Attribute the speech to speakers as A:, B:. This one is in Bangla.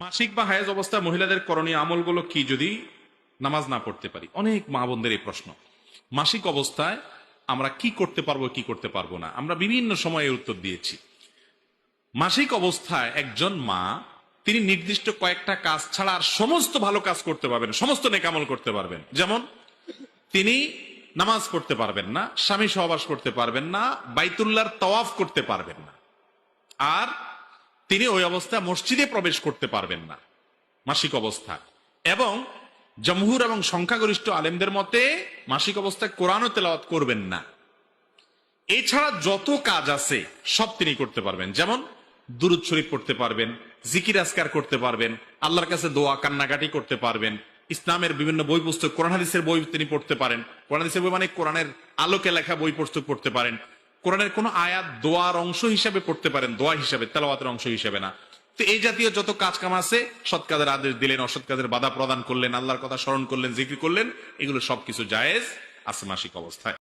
A: মাসিক বা হায়েজ অবস্থায় মহিলাদের করণীয় আমলগুলো কি যদি নামাজ না পড়তে পারি? অনেক মা বোনদের এই প্রশ্ন। মাসিক অবস্থায় আমরা কি করতে পারবো, কি করতে পারবো না, আমরা বিভিন্ন সময়ে উত্তর দিয়েছি। মাসিক অবস্থায় একজন মা তিনি নির্দিষ্ট কয়েকটা কাজ ছাড়া আর সমস্ত ভালো কাজ করতে পারবেন, সমস্ত নেকামল করতে পারবেন। যেমন তিনি নামাজ পড়তে পারবেন না, স্বামী সহবাস করতে পারবেন না, বাইতুল্লাহর তাওয়াফ করতে পারবেন না, আর তিনি ওই অবস্থায় মসজিদে প্রবেশ করতে পারবেন না মাসিক অবস্থায়। এবং জমহুর এবং সংখ্যাগরিষ্ঠ আলেমদের মতে মাসিক অবস্থায় কোরআনও তেলাওয়াত করবেন না। এছাড়া যত কাজ আছে সব তিনি করতে পারবেন। যেমন দুরুদ শরীফ পড়তে পারবেন, জিকির আজকার করতে পারবেন, আল্লাহর কাছে দোয়া কান্নাকাটি করতে পারবেন, ইসলামের বিভিন্ন বই পুস্তক, কোরআন হাদিসের বই তিনি পড়তে পারেন। কোরআন হাদিসের বই মানে কোরআনের আলোকে লেখা বই পুস্তক পড়তে পারেন। কোরআনের কোন আয়াত দোয়ার অংশ হিসাবে পড়তে পারেন, দোয়া হিসাবে, তেলাওয়াতের অংশ হিসাবে না। তো এই জাতীয় যত কাজ কাম আছে, সৎ কাজের আদেশ দিলেন, অসৎ কাজের বাধা প্রদান করলেন, আল্লাহর কথা স্মরণ করলেন, জিকির করলেন, এগুলো সবকিছু জায়েজ আছে মাসিক অবস্থায়।